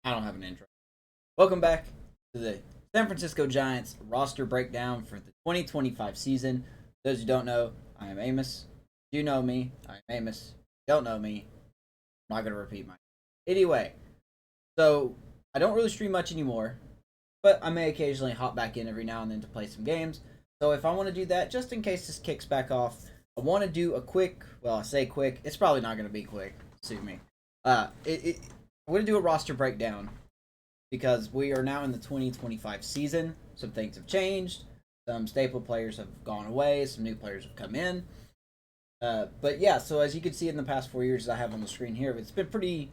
I don't have an intro. Welcome back to the San Francisco Giants roster breakdown for the 2025 season. Those who don't know, I am Amos. You know me, I am Amos. Don't know me, I'm not going to repeat my. Anyway, so I don't really stream much anymore, but I may occasionally hop back in every now and then to play some games. So if I want to do that, just in case this kicks back off, I want to do a quick, well, I say quick, it's probably not going to be quick, sue me. I'm going to do a roster breakdown because we are now in the 2025 season. Some things have changed. Some staple players have gone away. Some new players have come in. But yeah, so as you can see in the past 4 years I have on the screen here, it's been pretty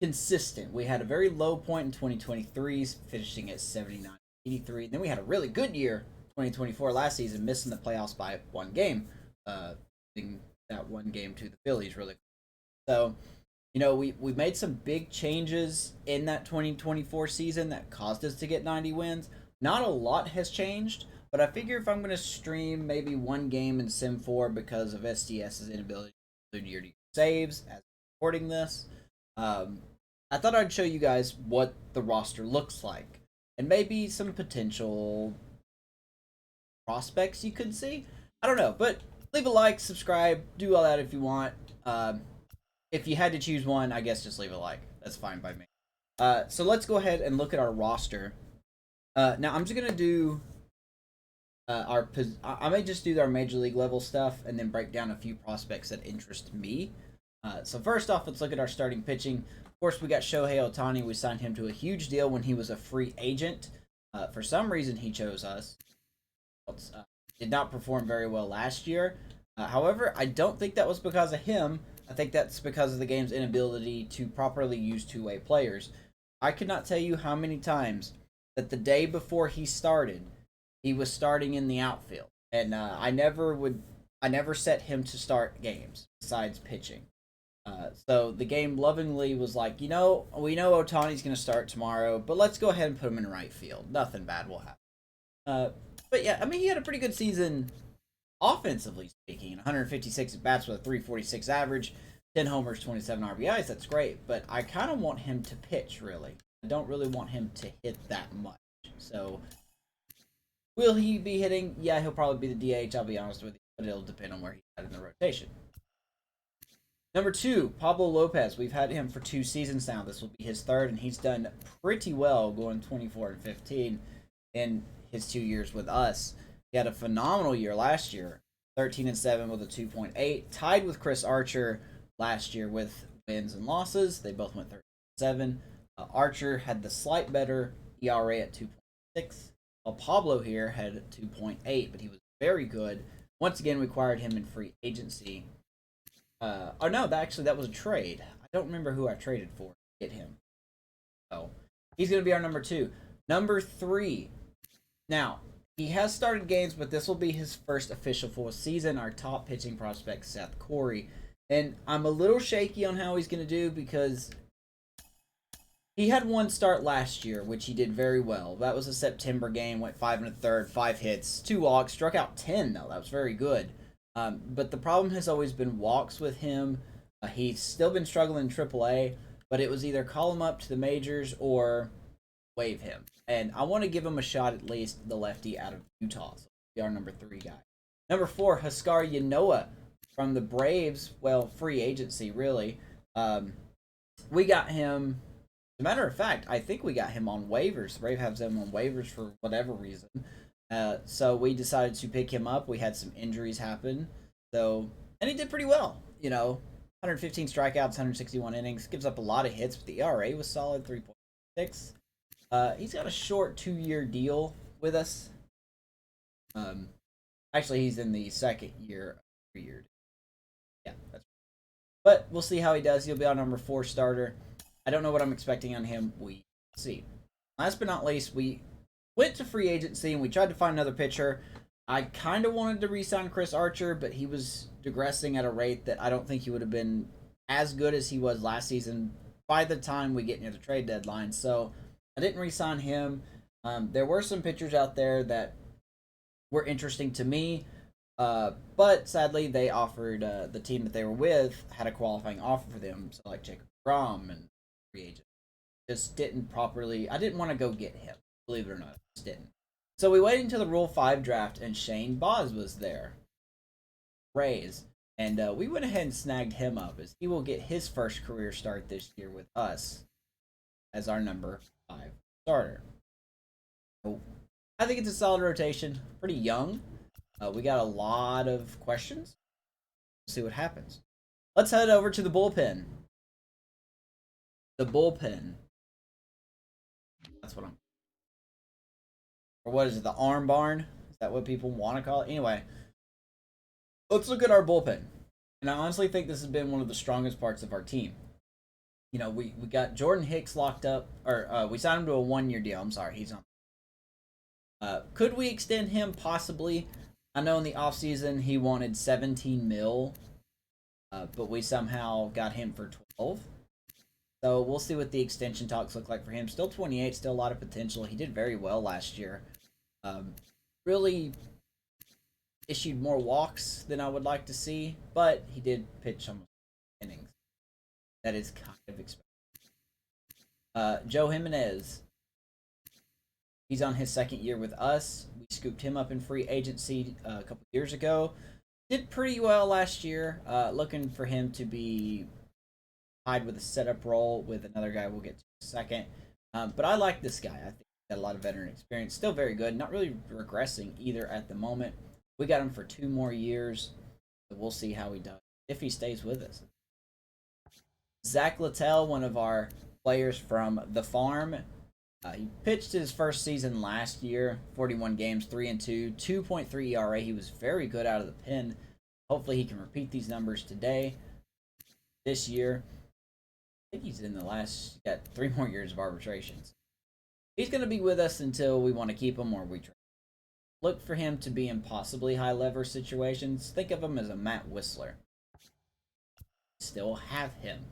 consistent. We had a very low point in 2023, finishing at 79-83. Then we had a really good year, 2024 last season, missing the playoffs by one game. Losing that one game to the Phillies really. So, we made some big changes in that 2024 season that caused us to get 90 wins. Not a lot has changed, but I figure if I'm going to stream maybe one game in Sim 4 because of SDS's inability to include year-to-year saves as recording this, I thought I'd show you guys what the roster looks like and maybe some potential prospects you could see. I don't know, but leave a like, subscribe, do all that if you want. If you had to choose one, I guess just leave a like. That's fine by me. So let's go ahead and look at our roster. Now I'm just gonna do I may just do our major league level stuff and then break down a few prospects that interest me. So first off, let's look at our starting pitching. Of course, we got Shohei Ohtani. We signed him to a huge deal when he was a free agent. For some reason, he chose us. Did not perform very well last year. However, I don't think that was because of him. I think that's because of the game's inability to properly use two-way players. I could not tell you how many times that the day before he started, he was starting in the outfield, and I never set him to start games besides pitching. So the game lovingly was like, we know Otani's going to start tomorrow, but let's go ahead and put him in right field. Nothing bad will happen. But yeah, I mean, he had a pretty good season offensively speaking. 156 at bats with a 346 average, 10 homers, 27 RBIs. That's great, but I kind of want him to pitch, really. I don't really want him to hit that much. So, will he be hitting? Yeah, he'll probably be the DH, I'll be honest with you, but it'll depend on where he's at in the rotation. Number 2, Pablo Lopez. We've had him for 2 seasons now. This will be his third, and he's done pretty well going 24-15 in his 2 years with us. He had a phenomenal year last year, 13-7 with a 2.8, tied with Chris Archer last year with wins and losses. They both went 13-7. Archer had the slight better ERA at 2.6, while Pablo here had 2.8, but he was very good. Once again, we acquired him in free agency. That was a trade. I don't remember who I traded for to get him. So, he's going to be our number 2. Number 3. Now, he has started games, but this will be his first official full season. Our top pitching prospect, Seth Cory. And I'm a little shaky on how he's going to do because he had one start last year, which he did very well. That was a September game, went 5 1/3, 5 hits, 2 walks, struck out 10, though. That was very good. But the problem has always been walks with him. He's still been struggling in AAA, but it was either call him up to the majors or waive him. And I want to give him a shot, at least the lefty out of Utah. So he'll be our number 3 guy. Number 4, Huascar Ynoa from the Braves. Well, free agency, really. We got him. As a matter of fact, I think we got him on waivers. The Braves have him on waivers for whatever reason. So we decided to pick him up. We had some injuries happen. And he did pretty well. 115 strikeouts, 161 innings. Gives up a lot of hits, but the ERA was solid, 3.6. He's got a short 2-year deal with us. Actually, he's in the second year, 3-year. Yeah, that's. But we'll see how he does. He'll be our number 4 starter. I don't know what I'm expecting on him. We see. Last but not least, we went to free agency and we tried to find another pitcher. I kind of wanted to re-sign Chris Archer, but he was digressing at a rate that I don't think he would have been as good as he was last season by the time we get near the trade deadline. So I didn't re-sign him. There were some pitchers out there that were interesting to me, but sadly they offered the team that they were with had a qualifying offer for them, so like Jacob Grom and free agent. just didn't properly. I didn't want to go get him, believe it or not. Just didn't. So we waited until the Rule 5 draft, and Shane Boz was there. Reyes. And we went ahead and snagged him up, as he will get his first career start this year with us as our number 5 starter. So I think it's a solid rotation. Pretty young. We got a lot of questions. We'll see what happens. Let's head over to the bullpen. The bullpen. That's what I'm... Or what is it? The arm barn? Is that what people want to call it? Anyway, let's look at our bullpen. And I honestly think this has been one of the strongest parts of our team. You know, we got Jordan Hicks locked up, or we signed him to a 1-year deal. I'm sorry, he's on. Could we extend him? Possibly. I know in the offseason he wanted 17 mil, but we somehow got him for 12. So we'll see what the extension talks look like for him. Still 28, still a lot of potential. He did very well last year. Really issued more walks than I would like to see, but he did pitch almost innings. That is kind of expected. Joe Jimenez. He's on his 2nd year with us. We scooped him up in free agency a couple years ago. Did pretty well last year. Looking for him to be tied with a setup role with another guy we'll get to in a second. But I like this guy. I think he's got a lot of veteran experience. Still very good. Not really regressing either at the moment. We got him for 2 more years. So we'll see how he does, if he stays with us. Zach Latel, one of our players from the farm. He pitched his first season last year. 41 games, 3-2, 2.3 ERA. He was very good out of the pen. Hopefully he can repeat these numbers today. This year. I think he's in the last... got 3 more years of arbitrations. He's going to be with us until we want to keep him or we trade. Look for him to be in possibly high-lever situations. Think of him as a Matt Whistler. Still have him.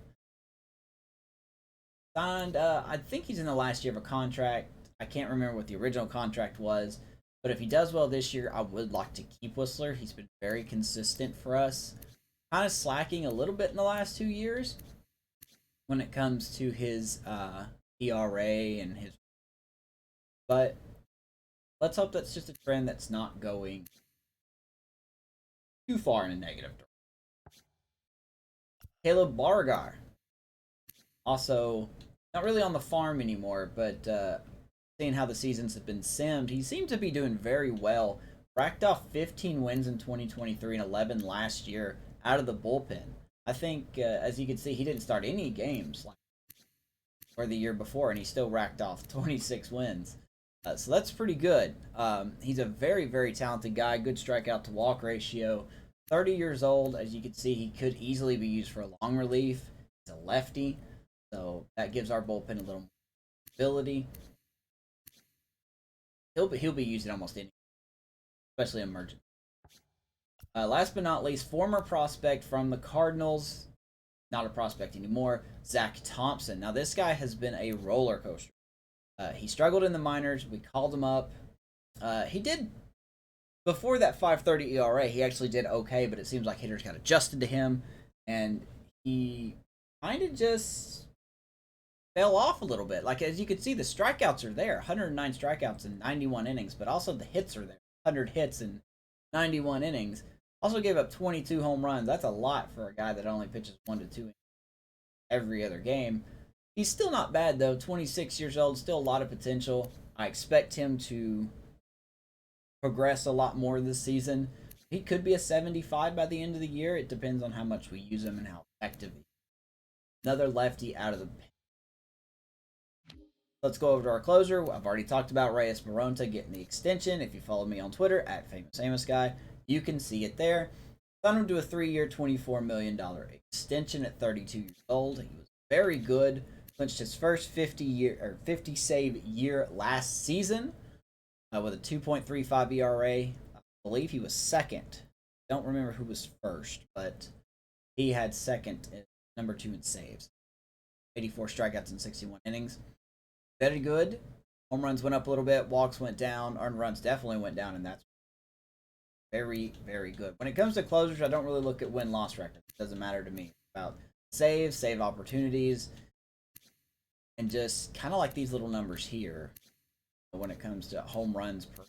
Signed, I think he's in the last year of a contract. I can't remember what the original contract was. But if he does well this year, I would like to keep Whistler. He's been very consistent for us. Kind of slacking a little bit in the last 2 years when it comes to his ERA and his... But let's hope that's just a trend that's not going too far in a negative direction. Caleb Bargaar. Also, not really on the farm anymore, but seeing how the seasons have been simmed, he seemed to be doing very well. Racked off 15 wins in 2023 and 11 last year out of the bullpen. I think, as you can see, he didn't start any games or the year before, and he still racked off 26 wins. So that's pretty good. He's a very, very talented guy. Good strikeout to walk ratio. 30 years old. As you can see, he could easily be used for a long relief. He's a lefty. So that gives our bullpen a little more ability. He'll be used in almost any, especially emergent. Last but not least, former prospect from the Cardinals. Not a prospect anymore. Zach Thompson. Now this guy has been a roller coaster. He struggled in the minors. We called him up. He did, before that 5.30 ERA, he actually did okay, but it seems like hitters got adjusted to him, and he kind of just fell off a little bit. Like, as you can see, the strikeouts are there. 109 strikeouts in 91 innings, but also the hits are there. 100 hits in 91 innings. Also gave up 22 home runs. That's a lot for a guy that only pitches 1 to 2 innings every other game. He's still not bad, though. 26 years old, still a lot of potential. I expect him to progress a lot more this season. He could be a 75 by the end of the year. It depends on how much we use him and how effective he is. Another lefty out of the pen. Let's go over to our closer. I've already talked about Reyes Moronto getting the extension. If you follow me on Twitter, at FamousAmosGuy, you can see it there. Signed him to a 3-year, $24 million extension at 32 years old. He was very good. Clinched his first 50 save year last season with a 2.35 ERA. I believe he was second. Don't remember who was first, but he had second, number 2 in saves. 84 strikeouts in 61 innings. Very good. Home runs went up a little bit. Walks went down. Earned runs definitely went down, and that's very, very good. When it comes to closers, I don't really look at win-loss record. It doesn't matter to me. It's about saves, save opportunities. and just kind of like these little numbers here when it comes to home runs per.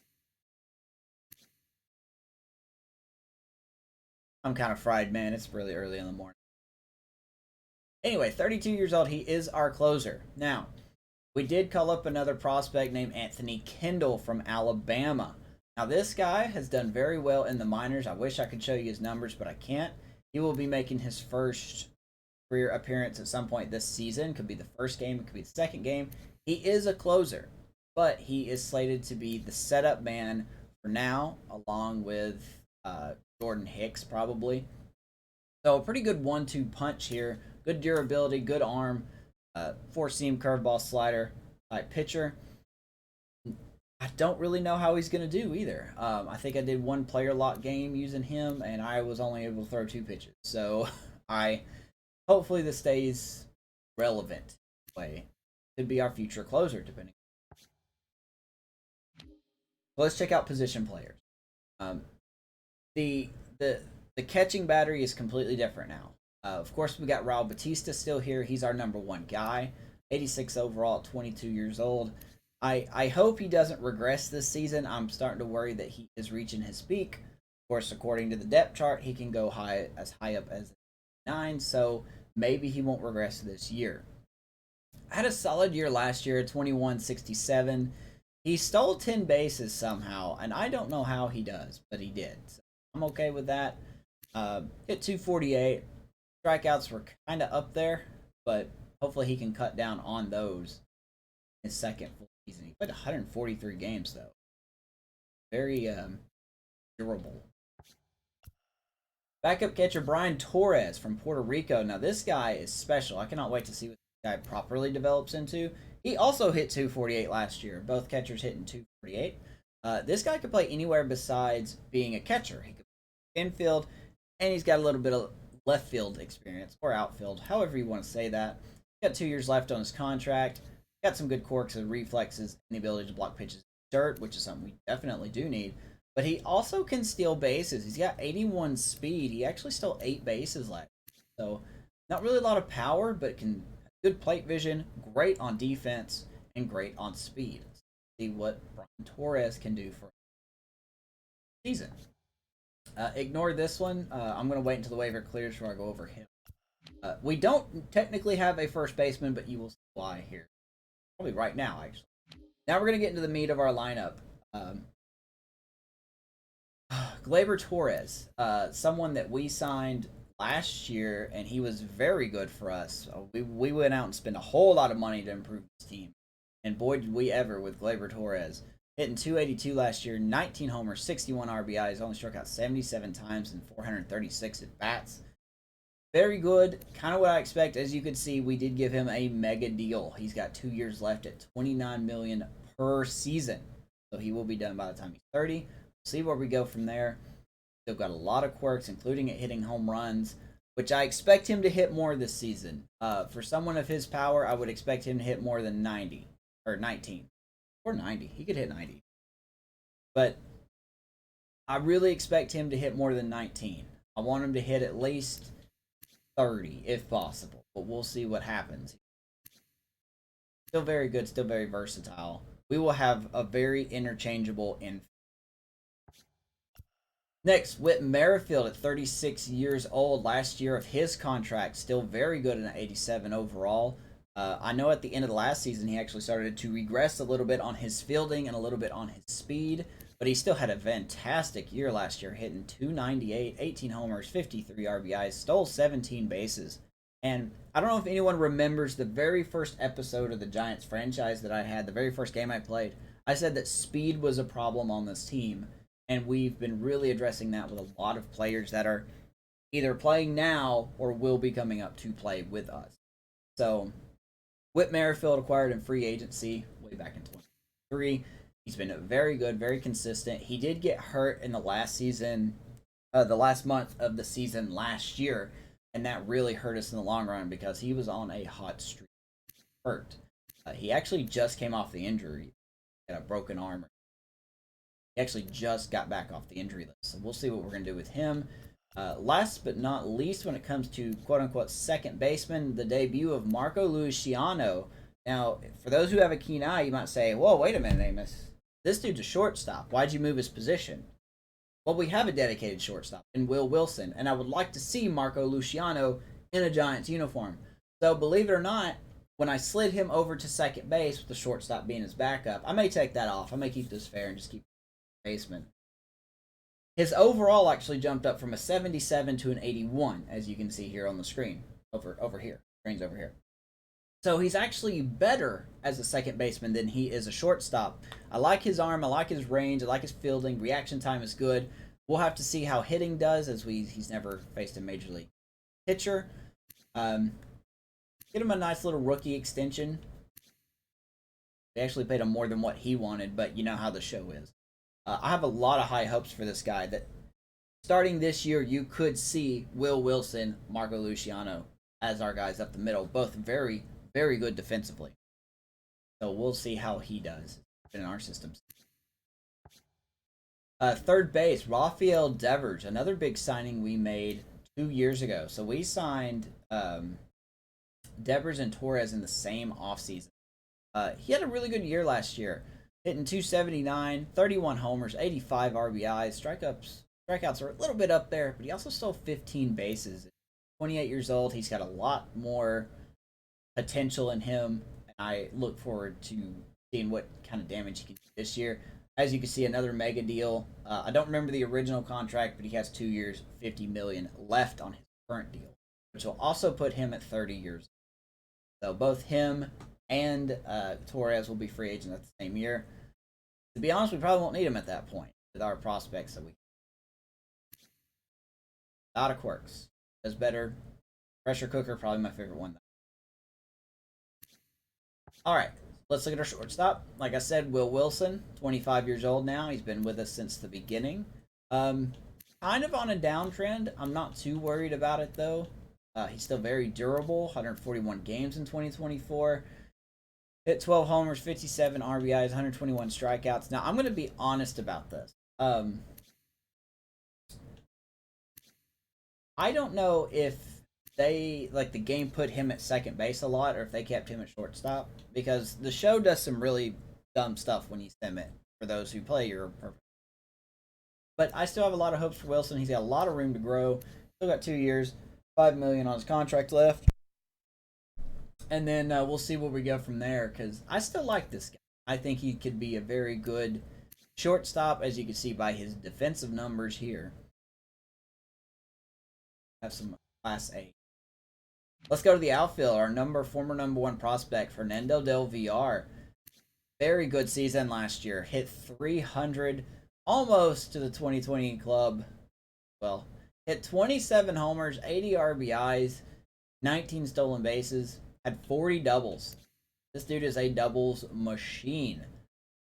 I'm kind of fried, man. It's really early in the morning. Anyway, 32 years old. He is our closer. Now, we did call up another prospect named Anthony Kendall from Alabama. Now, this guy has done very well in the minors. I wish I could show you his numbers, but I can't. He will be making his first career appearance at some point this season. Could be the first game, it could be the second game. He is a closer, but he is slated to be the setup man for now, along with Jordan Hicks, probably. So, a pretty good 1-2 punch here. Good durability, good arm, four-seam curveball slider type pitcher. I don't really know how he's going to do either. I think I did one player lock game using him, and I was only able to throw 2 pitches. So hopefully this stays relevant. Way could be our future closer, depending. So let's check out position players. The catching battery is completely different now. Of course, we got Raul Batista still here. He's our number 1 guy. 86 overall at 22 years old. I hope he doesn't regress this season. I'm starting to worry that he is reaching his peak. Of course, according to the depth chart, he can go as high up as 9, so maybe he won't regress this year. Had a solid year last year, 21-67. He stole 10 bases somehow, and I don't know how he does, but he did. So I'm okay with that. Hit 248. Strikeouts were kind of up there, but hopefully he can cut down on those in his second full season. He played 143 games, though. Very durable. Backup catcher Brian Torres from Puerto Rico. Now, this guy is special. I cannot wait to see what this guy properly develops into. He also hit 248 last year. Both catchers hitting 248. This guy could play anywhere besides being a catcher. He could play infield, and he's got a little bit of left field experience, or outfield, however you want to say that. Got 2 years left on his contract. Got some good quirks and reflexes and the ability to block pitches in dirt, which is something we definitely do need. But he also can steal bases. He's got 81 speed. He actually stole 8 bases last year. So not really a lot of power, but can have good plate vision, great on defense, and great on speed. Let's see what Brian Torres can do for the season. Ignore this one. I'm going to wait until the waiver clears before I go over him. We don't technically have a first baseman, but you will see why here. Probably right now, actually. Now we're going to get into the meat of our lineup. Gleber Torres, someone that we signed last year, and he was very good for us. We went out and spent a whole lot of money to improve this team. And boy, did we ever with Gleber Torres. Hitting 282 last year, 19 homers, 61 RBIs, only struck out 77 times and 436 at bats. Very good, kind of what I expect. As you can see, we did give him a mega deal. He's got 2 years left at $29 million per season. So he will be done by the time he's 30. We'll see where we go from there. Still got a lot of quirks, including at hitting home runs, which I expect him to hit more this season. For someone of his power, I would expect him to hit more than 90 or 19. Or 90. He could hit 90. But I really expect him to hit more than 19. I want him to hit at least 30 if possible. But we'll see what happens. Still very good. Still very versatile. We will have a very interchangeable infield. Next, Merrifield at 36 years old. Last year of his contract. Still very good in an 87 overall. I know at the end of the last season, he actually started to regress a little bit on his fielding and a little bit on his speed, but he still had a fantastic year last year, hitting 298, 18 homers, 53 RBIs, stole 17 bases. And I don't know if anyone remembers the very first episode of the Giants franchise that I had, the very first game I played. I said that speed was a problem on this team, and we've been really addressing that with a lot of players that are either playing now or will be coming up to play with us. So Merrifield acquired in free agency way back in 2023. He's been very good, very consistent. He did get hurt in the last season, the last month of the season last year, and that really hurt us in the long run because he was on a hot streak. Hurt. He actually just came off the injury. He had a broken arm. He actually just got back off the injury list, so we'll see what we're going to do with him. Last but not least, when it comes to quote-unquote second baseman, the debut of Marco Luciano Now, for those who have a keen eye, you might say, whoa, wait a minute, Amos. This dude's a shortstop. Why'd you move his position? Well, we have a dedicated shortstop in Will Wilson, and I would like to see Marco Luciano in a Giants uniform. So, believe it or not, when I slid him over to second base with the shortstop being his backup, I may take that off. I may keep this fair and just keep baseman. His overall actually jumped up from a 77 to an 81, as you can see here on the screen. Over here. Screen's over here. So he's actually better as a second baseman than he is a shortstop. I like his arm, I like his range, I like his fielding, reaction time is good. We'll have to see how hitting does, as he's never faced a major league pitcher. Get him a nice little rookie extension. They actually paid him more than what he wanted, but you know how the show is. I have a lot of high hopes for this guy. That starting this year, you could see Will Wilson, Marco Luciano as our guys up the middle, both very, very good defensively. So we'll see how he does in our systems. Third base, Rafael Deverge, another big signing we made 2 years ago. So we signed Devers and Torres in the same offseason. He had a really good year last year, hitting 279, 31 homers, 85 RBIs. Strikeouts are a little bit up there, but he also stole 15 bases. 28 years old, he's got a lot more potential in him, and I look forward to seeing what kind of damage he can do this year. As you can see, another mega deal. I don't remember the original contract, but he has 2 years, $50 million left on his current deal, which will also put him at 30 years. So both him and Torres will be free agents at the same year. To be honest, we probably won't need him at that point with our prospects that we. A lot of quirks. Does better. Pressure cooker, probably my favorite one. All right, let's look at our shortstop. Like I said, Will Wilson, 25 years old now. He's been with us since the beginning. Kind of on a downtrend. I'm not too worried about it, though. He's still very durable. 141 games in 2024. Hit 12 homers, 57 RBIs, 121 strikeouts. Now, I'm going to be honest about this. I don't know if the game put him at second base a lot, or if they kept him at shortstop, because the show does some really dumb stuff when you sim it, for those who play your perfect. But I still have a lot of hopes for Wilson. He's got a lot of room to grow. Still got 2 years, $5 million on his contract left. And then we'll see where we go from there, because I still like this guy. I think he could be a very good shortstop, as you can see by his defensive numbers here. Have some Class A. Let's go to the outfield. Our former number one prospect, Rynel Delgado. Very good season last year. Hit 300, almost to the 2020 club. Well, hit 27 homers, 80 RBIs, 19 stolen bases, had 40 doubles. This dude is a doubles machine.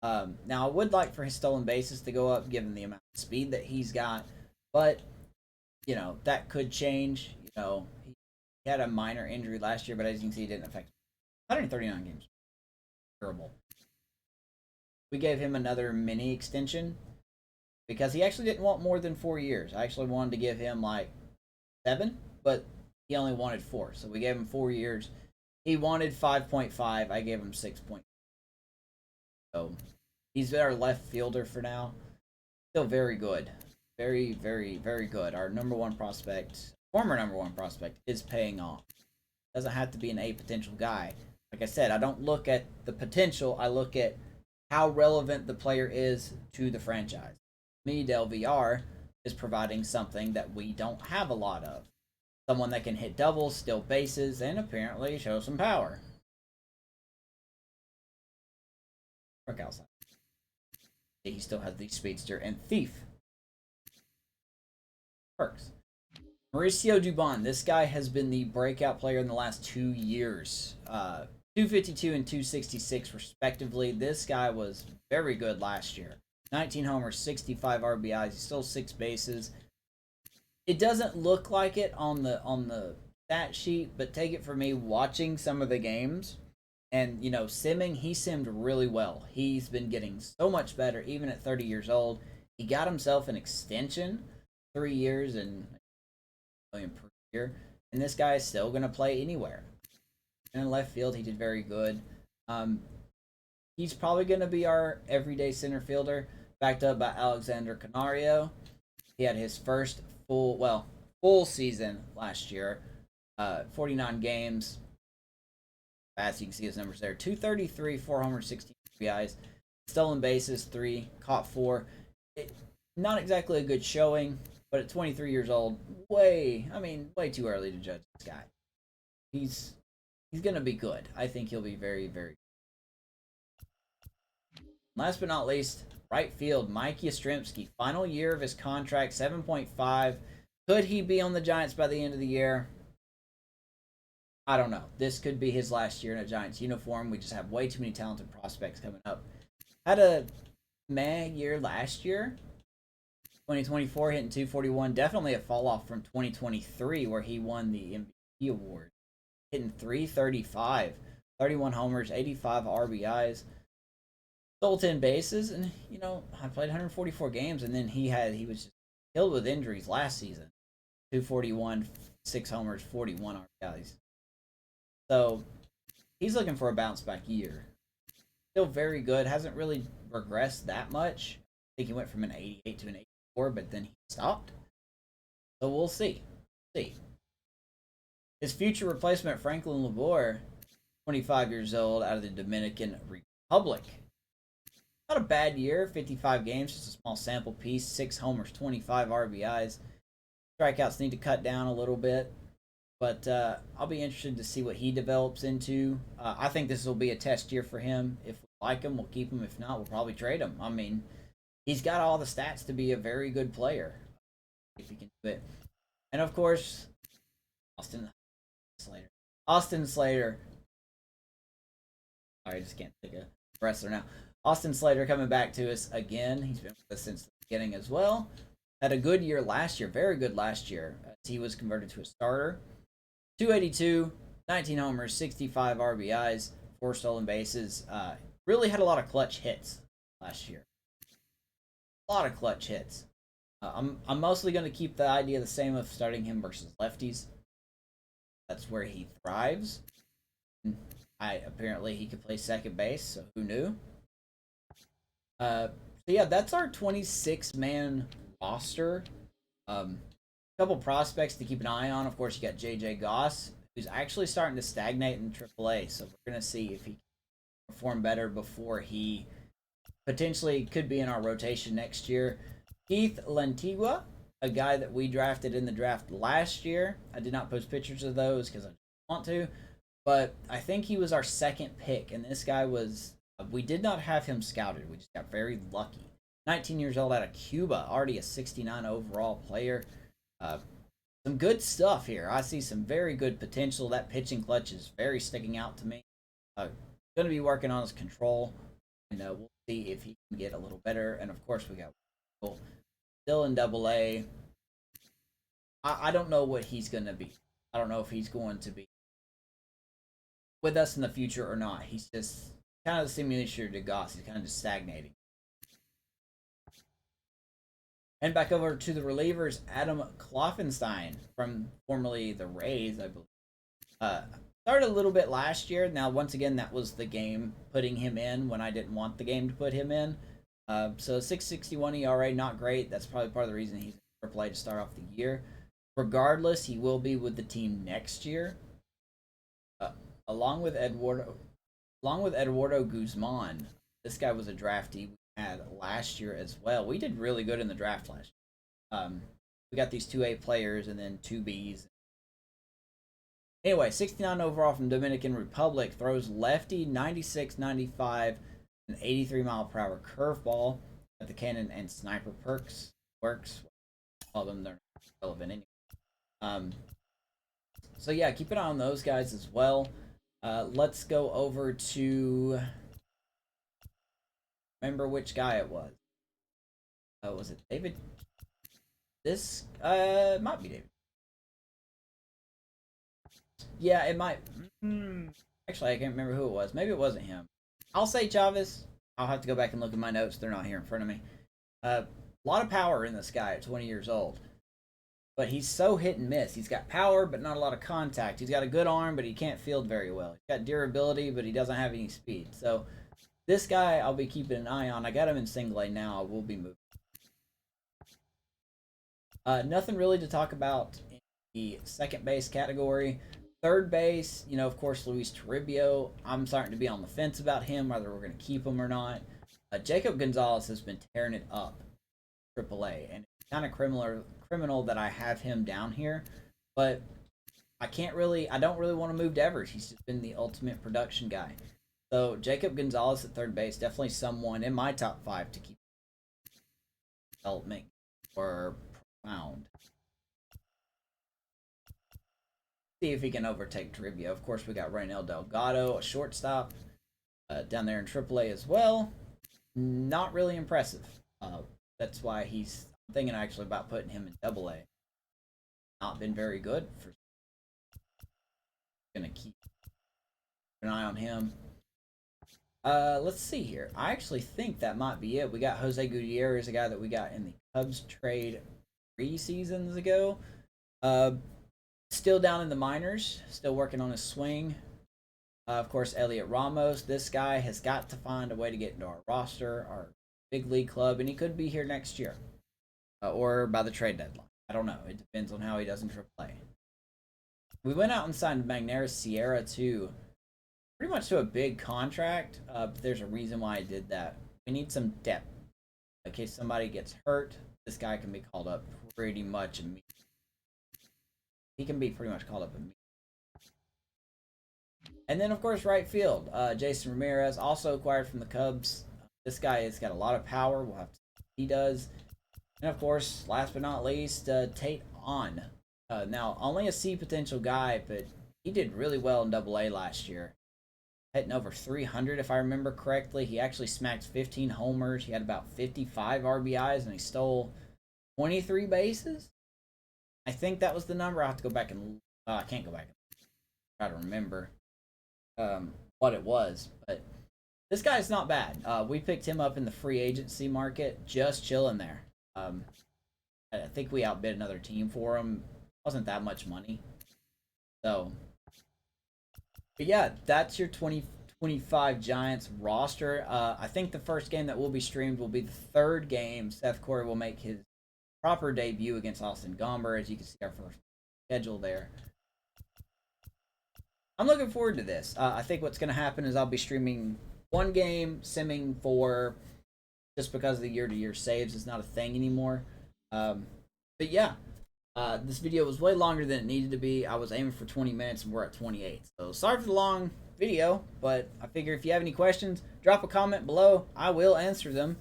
Now, I would like for his stolen bases to go up, given the amount of speed that he's got, but that could change. He had a minor injury last year, but as you can see, it didn't affect him. 139 games. Terrible. We gave him another mini extension because he actually didn't want more than 4 years. I actually wanted to give him 7, but he only wanted 4. So we gave him 4 years. He wanted 5.5. I gave him 6. So he's our left fielder for now. Still very good. Very, very, very good. Our number one prospect, former number one prospect, is paying off. Doesn't have to be an A potential guy. Like I said, I don't look at the potential. I look at how relevant the player is to the franchise. Me, Del VR, is providing something that we don't have a lot of. Someone that can hit doubles, steal bases, and apparently show some power. Work outside. He still has the Speedster and Thief. Perks. Mauricio Dubon. This guy has been the breakout player in the last 2 years. 252 and 266 respectively. This guy was very good last year. 19 homers, 65 RBIs. He stole 6 bases. It doesn't look like it on the stat sheet, but take it from me, watching some of the games and simming, he simmed really well. He's been getting so much better, even at 30 years old. He got himself an extension, 3 years and $1 million per year, and this guy is still going to play anywhere. And in left field, he did very good. Um, he's probably going to be our everyday center fielder, backed up by Alexander Canario. He had his first full season last year, 49 games. As you can see his numbers there, 233, 4 homers, 16 RBIs, stolen bases 3, caught 4. Not exactly a good showing, but at 23 years old, way too early to judge this guy. He's gonna be good. I think he'll be very, very good. Last but not least, right field, Mikey Ostrimsky. Final year of his contract, 7.5. Could he be on the Giants by the end of the year? I don't know. This could be his last year in a Giants uniform. We just have way too many talented prospects coming up. Had a meh year last year. 2024 hitting 241. Definitely a fall off from 2023 where he won the MVP award. Hitting 335. 31 homers, 85 RBIs. Stole 10 bases, and I played 144 games, and then he was just killed with injuries last season. 241, 6 homers, 41 RBIs. So he's looking for a bounce back year. Still very good. Hasn't really regressed that much. I think he went from an 88 to an 84, but then he stopped. So we'll see. His future replacement, Franklin Labor, 25 years old, out of the Dominican Republic. Not a bad year. 55 games, just a small sample piece. 6 homers, 25 RBIs. Strikeouts need to cut down a little bit. But I'll be interested to see what he develops into. I think this will be a test year for him. If we like him, we'll keep him. If not, we'll probably trade him. I mean, he's got all the stats to be a very good player. If he can do it. And, of course, Austin Slater. Sorry, I just can't take a wrestler now. Austin Slater coming back to us again. He's been with us since the beginning as well. Had a good year last year. Very good last year. As he was converted to a starter. 282, 19 homers, 65 RBIs, 4 stolen bases. Really had a lot of clutch hits last year. A lot of clutch hits. I'm mostly going to keep the idea the same of starting him versus lefties. That's where he thrives. Apparently he could play second base, so who knew? So yeah, that's our 26-man roster. Couple prospects to keep an eye on. Of course, you got J.J. Goss, who's actually starting to stagnate in AAA. So we're going to see if he can perform better before he potentially could be in our rotation next year. Keith Lentigua, a guy that we drafted in the draft last year. I did not post pictures of those because I didn't want to. But I think he was our second pick. And this guy was... we did not have him scouted. We just got very lucky. 19 years old out of Cuba. Already a 69 overall player. Some good stuff here. I see some very good potential. That pitching clutch is very sticking out to me. Going to be working on his control. And we'll see if he can get a little better. And of course, we got still in AA. I don't know what he's going to be. I don't know if he's going to be with us in the future or not. He's just kind of the simulation to Goss. He's kind of just stagnating. And back over to the relievers, Adam Kloffenstein from formerly the Rays, I believe. Started a little bit last year. Now, once again, that was the game putting him in when I didn't want the game to put him in. So 6.61 ERA, not great. That's probably part of the reason he's never played to start off the year. Regardless, he will be with the team next year. Along with Eduardo Guzman. This guy was a draftee we had last year as well. We did really good in the draft last year. We got these 2A players and then 2Bs. Anyway, 69 overall from Dominican Republic. Throws lefty, 96, 95, an 83 mile per hour curveball. At the cannon and sniper perks. Works. All of them, they're relevant anyway. So yeah, keep an eye on those guys as well. Let's go over to... remember which guy it was. Was it David? This it might be David. Yeah, it might. Actually, I can't remember who it was. Maybe it wasn't him. I'll say Chavez. I'll have to go back and look at my notes. They're not here in front of me. A lot of power in this guy at 20 years old. but he's so hit and miss. He's got power, but not a lot of contact. He's got a good arm, but he can't field very well. He's got durability, but he doesn't have any speed. So this guy I'll be keeping an eye on. I got him in single A now. I will be moving. Nothing really to talk about in the second base category. Third base, you know, of course, Luis Toribio. I'm starting to be on the fence about him, whether we're going to keep him or not. Jacob Gonzalez has been tearing it up AAA, and it's kind of criminal that I have him down here, but I don't really want to move Devers. He's just been the ultimate production guy. So Jacob Gonzalez at third base, definitely someone in my top 5 to keep development or profound. See if he can overtake Toribio. Of course, we got Rynel Delgado, a shortstop, down there in AAA as well. Not really impressive. That's why I'm thinking actually about putting him in AA. Not been very good. Gonna keep an eye on him. Let's see here. I actually think that might be it. We got Jose Gutierrez, a guy that we got in the Cubs trade 3 seasons ago. Still down in the minors, still working on his swing. Of course, Elliott Ramos. This guy has got to find a way to get into our roster, our big league club, and he could be here next year or by the trade deadline. I don't know. It depends on how he does in AAA. We went out and signed Magneuris Sierra too, pretty much to a big contract. But there's a reason why I did that. We need some depth. In case somebody gets hurt, this guy can be called up pretty much immediately. He can be pretty much called up immediately. And then, of course, right field. Jason Ramirez, also acquired from the Cubs. This guy has got a lot of power. We'll have to see what he does. And, of course, last but not least, Tate On. Now, only a C potential guy, but he did really well in AA last year. Hitting over 300, if I remember correctly. He actually smacked 15 homers. He had about 55 RBIs, and he stole 23 bases. I think that was the number. I'll have to go back and... I can't go back and try to remember what it was. But this guy's not bad. We picked him up in the free agency market, just chilling there. I think we outbid another team for him. Wasn't that much money. So, but yeah, that's your 2025 Giants roster. I think the first game that will be streamed will be the third game. Seth Cory will make his proper debut against Austin Gomber, as you can see our first schedule there. I'm looking forward to this. I think what's going to happen is I'll be streaming one game, simming for, just because the year-to-year saves is not a thing anymore. But yeah, this video was way longer than it needed to be. I was aiming for 20 minutes and we're at 28. So sorry for the long video, but I figure if you have any questions, drop a comment below. I will answer them.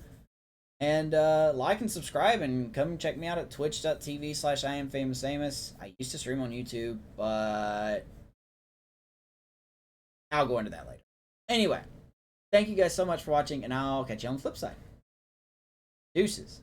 And like and subscribe, and come check me out at twitch.tv/IamFamousAmus. I used to stream on YouTube, but I'll go into that later. Anyway, thank you guys so much for watching, and I'll catch you on the flip side. Deuces.